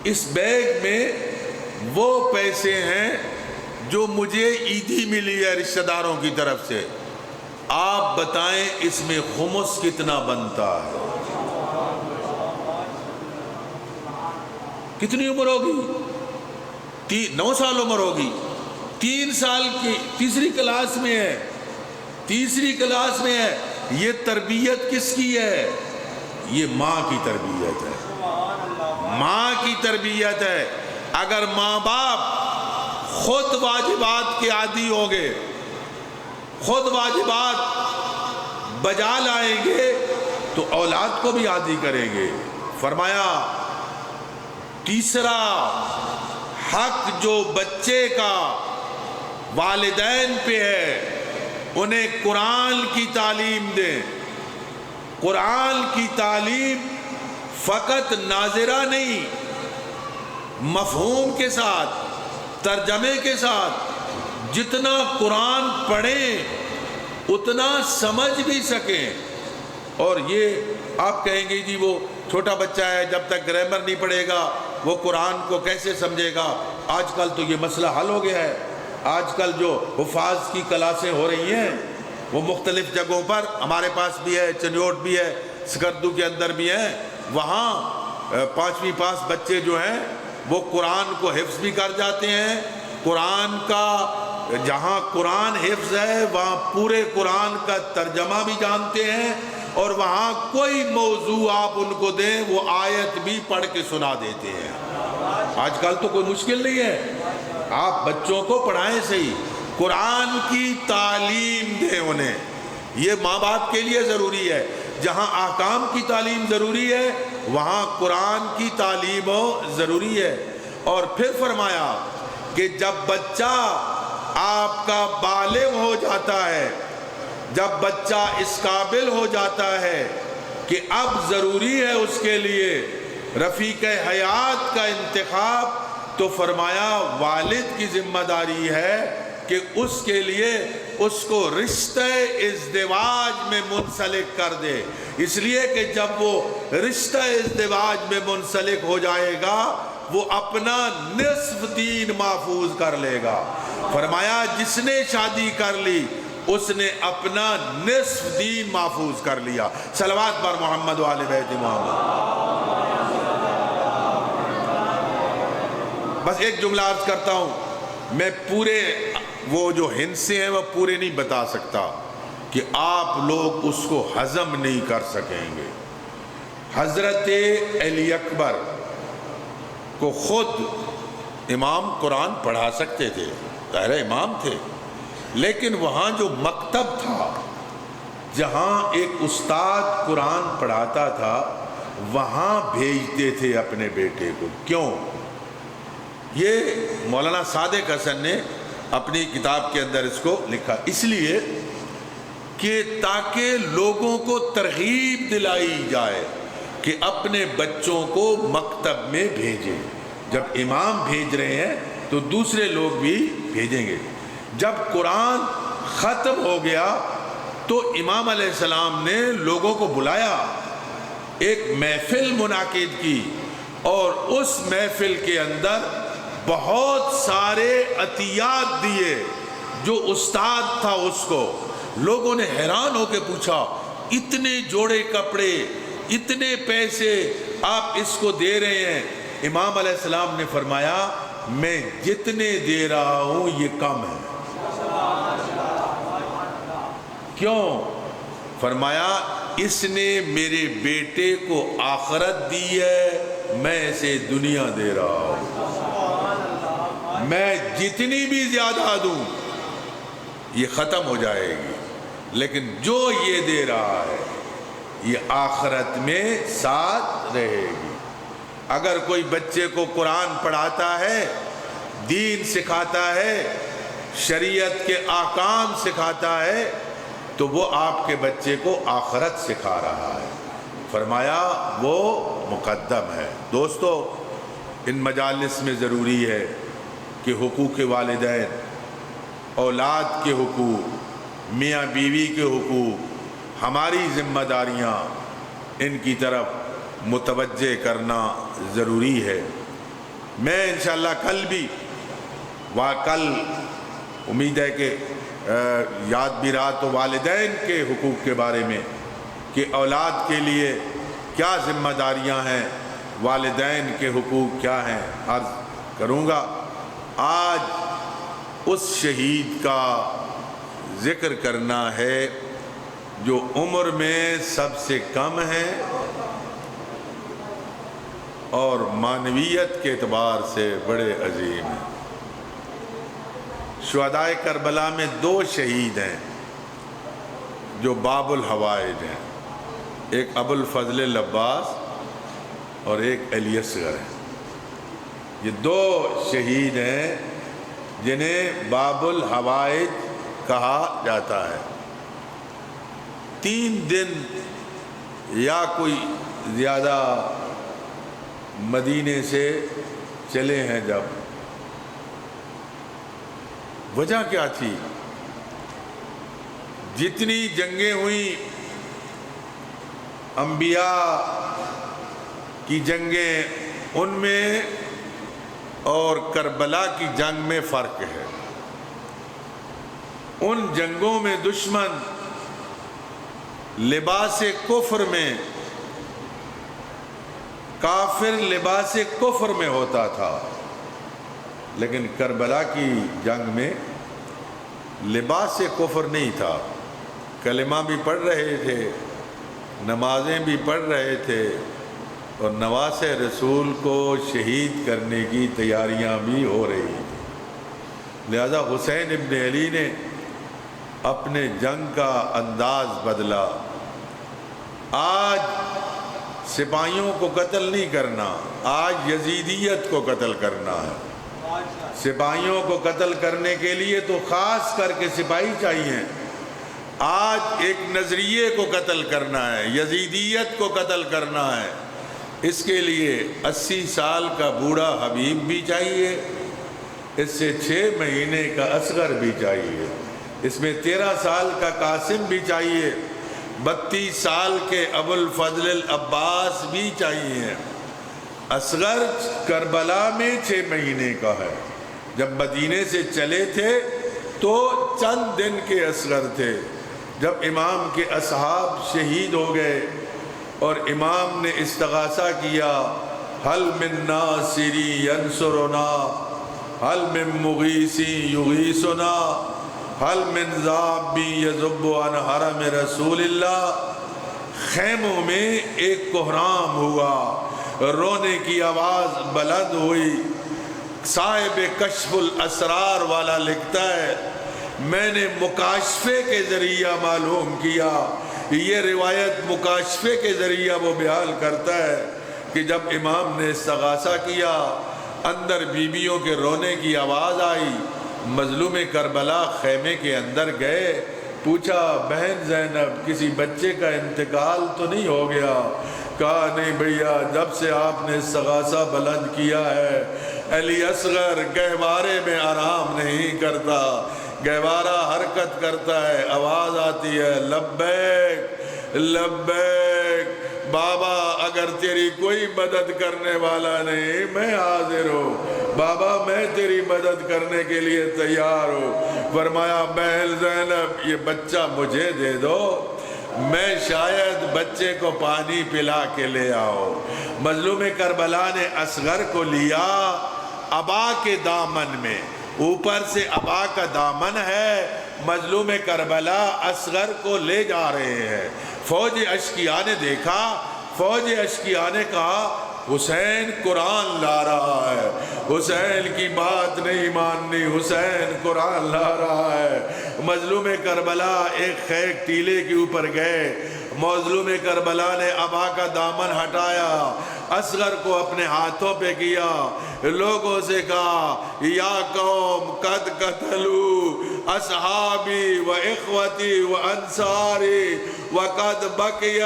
اس بیگ میں وہ پیسے ہیں جو مجھے عیدی ملی ہے رشتہ داروں کی طرف سے، آپ بتائیں اس میں خمس کتنا بنتا ہے؟ کتنی عمر ہوگی؟ 9 سال عمر ہوگی۔ 3 سال کی 3ری کلاس میں ہے، 3ری کلاس میں ہے۔ یہ تربیت کس کی ہے؟ یہ ماں کی تربیت ہے، ماں کی تربیت ہے۔ اگر ماں باپ خود واجبات کے عادی ہوں گے، خود واجبات بجا لائیں گے تو اولاد کو بھی عادی کریں گے۔ فرمایا تیسرا حق جو بچے کا والدین پہ ہے، انہیں قرآن کی تعلیم دیں۔ قرآن کی تعلیم فقط ناظرہ نہیں، مفہوم کے ساتھ، ترجمے کے ساتھ، جتنا قرآن پڑھیں اتنا سمجھ بھی سکیں۔ اور یہ آپ کہیں گے جی وہ چھوٹا بچہ ہے، جب تک گرامر نہیں پڑھے گا وہ قرآن کو کیسے سمجھے گا؟ آج کل تو یہ مسئلہ حل ہو گیا ہے۔ آج کل جو حفاظ کی کلاسیں ہو رہی ہیں وہ مختلف جگہوں پر، ہمارے پاس بھی ہے، چنیوٹ بھی ہے، سکردو کے اندر بھی ہے، وہاں 5ویں پاس بچے جو ہیں وہ قرآن کو حفظ بھی کر جاتے ہیں۔ قرآن کا جہاں قرآن حفظ ہے وہاں پورے قرآن کا ترجمہ بھی جانتے ہیں، اور وہاں کوئی موضوع آپ ان کو دیں وہ آیت بھی پڑھ کے سنا دیتے ہیں۔ آج کل تو کوئی مشکل نہیں ہے، آپ بچوں کو پڑھائیں صحیح، قرآن کی تعلیم دیں انہیں۔ یہ ماں باپ کے لیے ضروری ہے۔ جہاں احکام کی تعلیم ضروری ہے وہاں قرآن کی تعلیم ضروری ہے۔ اور پھر فرمایا کہ جب بچہ آپ کا بالغ ہو جاتا ہے، جب بچہ اس قابل ہو جاتا ہے کہ اب ضروری ہے اس کے لیے رفیق حیات کا انتخاب، تو فرمایا والد کی ذمہ داری ہے کہ اس کے لیے اس کو رشتہ ازدواج میں منسلک کر دے، اس لیے کہ جب وہ رشتہ ازدواج میں منسلک ہو جائے گا وہ اپنا نصف دین محفوظ کر لے گا۔ فرمایا جس نے شادی کر لی اس نے اپنا نصف دین محفوظ کر لیا۔ صلوات پر محمد و آل بیت محمد۔ بس ایک جملہ عرض کرتا ہوں، میں پورے وہ جو ہندسے ہیں وہ پورے نہیں بتا سکتا کہ آپ لوگ اس کو ہضم نہیں کر سکیں گے۔ حضرت علی اکبر کو خود امام قرآن پڑھا سکتے تھے، ظاہر امام تھے، لیکن وہاں جو مکتب تھا جہاں ایک استاد قرآن پڑھاتا تھا وہاں بھیجتے تھے اپنے بیٹے کو۔ کیوں؟ یہ مولانا صادق حسن نے اپنی کتاب کے اندر اس کو لکھا، اس لیے کہ تاکہ لوگوں کو ترغیب دلائی جائے کہ اپنے بچوں کو مکتب میں بھیجیں۔ جب امام بھیج رہے ہیں تو دوسرے لوگ بھی بھیجیں گے۔ جب قرآن ختم ہو گیا تو امام علیہ السلام نے لوگوں کو بلایا، ایک محفل منعقد کی، اور اس محفل کے اندر بہت سارے عطیات دیے۔ جو استاد تھا اس کو لوگوں نے حیران ہو کے پوچھا، اتنے جوڑے کپڑے، اتنے پیسے آپ اس کو دے رہے ہیں؟ امام علیہ السلام نے فرمایا میں جتنے دے رہا ہوں یہ کم ہے۔ کیوں؟ فرمایا اس نے میرے بیٹے کو آخرت دی ہے، میں اسے دنیا دے رہا ہوں۔ میں جتنی بھی زیادہ دوں یہ ختم ہو جائے گی، لیکن جو یہ دے رہا ہے یہ آخرت میں ساتھ رہے گی۔ اگر کوئی بچے کو قرآن پڑھاتا ہے، دین سکھاتا ہے، شریعت کے احکام سکھاتا ہے، تو وہ آپ کے بچے کو آخرت سکھا رہا ہے۔ فرمایا وہ مقدم ہے۔ دوستو، ان مجالس میں ضروری ہے کہ حقوق والدین، اولاد کے حقوق، میاں بیوی کے حقوق، ہماری ذمہ داریاں، ان کی طرف متوجہ کرنا ضروری ہے۔ میں انشاءاللہ کل بھی کل امید ہے کہ یاد بھی رہا تو والدین کے حقوق کے بارے میں کہ اولاد کے لیے کیا ذمہ داریاں ہیں، والدین کے حقوق کیا ہیں، عرض کروں گا۔ آج اس شہید کا ذکر کرنا ہے جو عمر میں سب سے کم ہے اور معنویت کے اعتبار سے بڑے عظیم ہیں۔ شہدائے کربلا میں دو شہید ہیں جو باب الحوائج ہیں، ایک ابو الفضل العباس اور ایک علی اصغر ہے۔ یہ دو شہید ہیں جنہیں باب الحوائج کہا جاتا ہے۔ 3 دن یا کوئی زیادہ مدینے سے چلے ہیں۔ جب وجہ کیا تھی؟ جتنی جنگیں ہوئیں، انبیاء کی جنگیں ان میں اور کربلا کی جنگ میں فرق ہے۔ ان جنگوں میں دشمن لباس کفر میں، کافر لباس کفر میں ہوتا تھا، لیکن کربلا کی جنگ میں لباس کفر نہیں تھا۔ کلمہ بھی پڑھ رہے تھے، نمازیں بھی پڑھ رہے تھے، اور نواس رسول کو شہید کرنے کی تیاریاں بھی ہو رہی تھیں۔ لہذا حسین ابن علی نے اپنے جنگ کا انداز بدلا۔ آج سپاہیوں کو قتل نہیں کرنا، آج یزیدیت کو قتل کرنا ہے۔ سپاہیوں کو قتل کرنے کے لیے تو خاص کر کے سپاہی چاہیے. آج ایک نظریے کو قتل کرنا ہے، یزیدیت کو قتل کرنا ہے، اس کے لیے 80 سال کا بوڑھا حبیب بھی چاہیے، اس سے 6 مہینے کا اصغر بھی چاہیے، اس میں 13 سال کا قاسم بھی چاہیے، 32 سال کے ابو الفضل العباس بھی چاہیے. اصغر کربلا میں 6 مہینے کا ہے. جب مدینے سے چلے تھے تو چند دن کے اصغر تھے. جب امام کے اصحاب شہید ہو گئے اور امام نے استغاثہ کیا، حل من ناصری ینصرنا، حل من مغیثی یغیثنا، حل من ذابی یذب عن حرم رسول اللہ. خیموں میں ایک کوہرام ہوا، رونے کی آواز بلند ہوئی. صاحب کشف الاسرار والا لکھتا ہے میں نے مکاشفے کے ذریعہ معلوم کیا. یہ روایت مکاشفے کے ذریعہ وہ بیان کرتا ہے کہ جب امام نے استغاثہ کیا، اندر بیویوں کے رونے کی آواز آئی. مظلوم کربلا خیمے کے اندر گئے، پوچھا بہن زینب کسی بچے کا انتقال تو نہیں ہو گیا؟ کہا نہیں بھیا، جب سے آپ نے استغاثہ بلند کیا ہے علی اصغر گہوارے میں آرام نہیں کرتا، گہوارہ حرکت کرتا ہے، آواز آتی ہے لبیک لبیک. بابا اگر تیری کوئی مدد کرنے والا نہیں میں حاضر ہوں، بابا میں تیری مدد کرنے کے لیے تیار ہوں. فرمایا بہن زینب یہ بچہ مجھے دے دو، میں شاید بچے کو پانی پلا کے لے آؤ. مظلوم کربلا نے اصغر کو لیا ابا کے دامن میں، اوپر سے ابا کا دامن ہے، مظلوم کربلا اصغر کو لے جا رہے ہیں. فوج اشقیاء نے دیکھا، فوج اشقیاء نے کہا حسین قرآن لا رہا ہے، حسین کی بات نہیں ماننی، حسین قرآن لا رہا ہے. مظلوم کربلا ایک خیک ٹیلے کے اوپر گئے، مظلوم کربلا نے ابا کا دامن ہٹایا، اصغر کو اپنے ہاتھوں پہ کیا، لوگوں سے کہا یا قوم قد قتلوا اصحابی و اخوتی و انصاری وقد بقی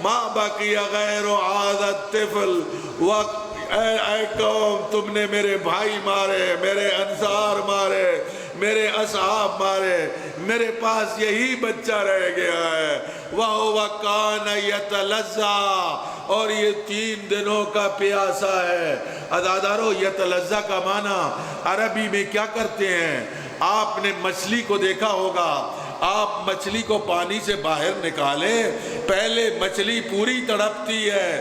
ما بقی غیر عادت طفل. اے قوم تم نے میرے بھائی مارے، میرے انصار مارے، میرے اصحاب مارے، میرے پاس یہی بچہ رہ گیا ہے. وَهُوَ كَانَ يَتَلَذَّى، اور یہ 3 دنوں کا پیاسا ہے. عزادارو یتلذہ کا معنی عربی میں کیا کرتے ہیں؟ آپ نے مچھلی کو دیکھا ہوگا، آپ مچھلی کو پانی سے باہر نکالیں، پہلے مچھلی پوری تڑپتی ہے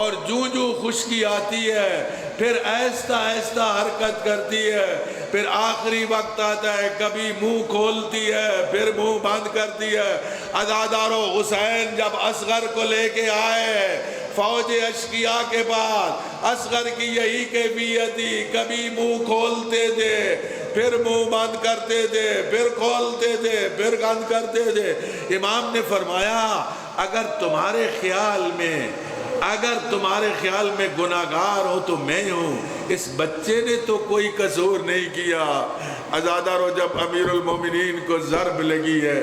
اور جوں جوں خشکی آتی ہے پھر آہستہ آہستہ حرکت کرتی ہے، پھر آخری وقت آتا ہے کبھی منہ کھولتی ہے پھر منہ بند کرتی ہے. عزادارو حسین جب اصغر کو لے کے آئے فوج اشقیاء کے بعد، اصغر کی یہی کیفیت تھی، کبھی منہ کھولتے تھے پھر منہ بند کرتے تھے، پھر کھولتے تھے پھر بند کرتے تھے. امام نے فرمایا اگر تمہارے خیال میں گناہگار ہو تو میں ہوں، اس بچے نے تو کوئی قصور نہیں کیا. عزادارو جب امیر المومنین کو ضرب لگی ہے،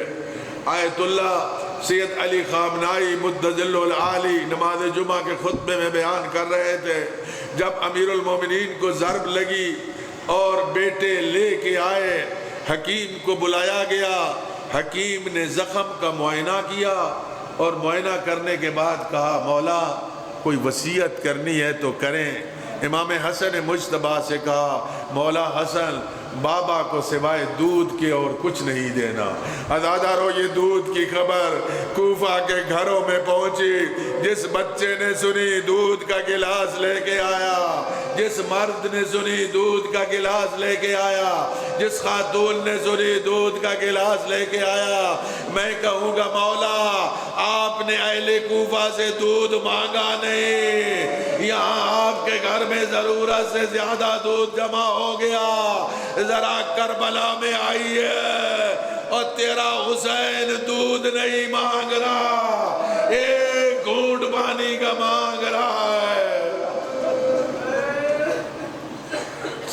آیت اللہ سید علی خامنائی مدظل العالی نماز جمعہ کے خطبے میں بیان کر رہے تھے، جب امیر المومنین کو ضرب لگی اور بیٹے لے کے آئے، حکیم کو بلایا گیا، حکیم نے زخم کا معائنہ کیا اور معائنہ کرنے کے بعد کہا مولا کوئی وصیت کرنی ہے تو کریں. امام حسن مجتبیٰ سے کہا مولا حسن بابا کو سوائے دودھ کے اور کچھ نہیں دینا. عزادارو یہ دودھ کی خبر کوفہ کے گھروں میں پہنچی، جس بچے نے سنی دودھ کا گلاس لے کے آیا، جس مرد نے سنی دودھ کا گلاس لے کے آیا، جس خاتون نے سنی دودھ کا گلاس لے کے آیا. میں کہوں گا مولا آپ نے اہل کوفہ سے دودھ مانگا نہیں، یہاں آپ کے گھر میں ضرورت سے زیادہ دودھ جمع ہو گیا، ذرا کربلا میں آئی ہے اور تیرا حسین دودھ نہیں مانگ رہا، ایک گھونٹ پانی کا مانگ رہا ہے.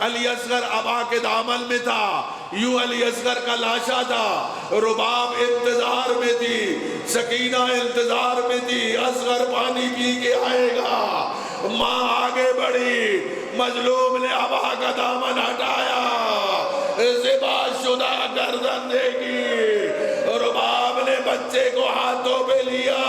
علی اصغر ابا کے دامن میں تھا، یوں علی اصغر کا لاشا تھا، رباب انتظار میں تھی، سکینہ انتظار میں تھی، اصغر پانی پی کے آئے گا۔ ماں آگے بڑھی، مظلوم نے ابا کا دامن ہٹایا، ذبح شدہ گردن دیکھی، رباب نے بچے کو ہاتھوں پہ لیا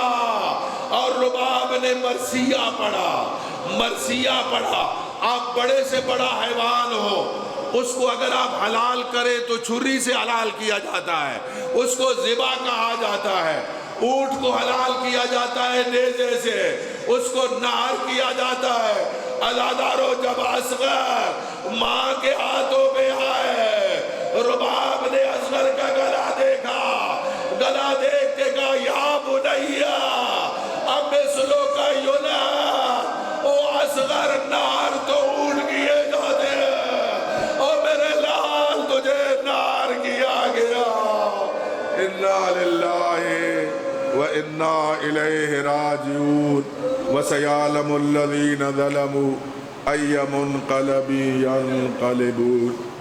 اور رباب نے مرثیہ پڑھا، مرثیہ پڑھا۔ آپ بڑے سے بڑا حیوان ہو، اس کو اگر آپ حلال کرے تو چھری سے حلال کیا جاتا ہے، اس کو ذبح کہا جاتا ہے۔ اونٹ کو حلال کیا جاتا ہے نیزے سے، اس کو نہر کیا جاتا ہے۔ عزادارو جب اصغر ماں کے ہاتھوں پہ آئے، رباب نے اصغر کا گلا دیکھا، گلا دیکھ کے کہا یا بنیا اب مثلو کا یونا، او اصغر نار تو اونٹ کیے جاتے ہیں اور میرے لال تجھے نار کیا گیا۔ انا للہ وَإِنَّا إِلَيْهِ رَاجِعُونَ وَسَيَعْلَمُ الَّذِينَ ظَلَمُوا أَيَّ مُنْقَلَبٍ يَنْقَلِبُونَ۔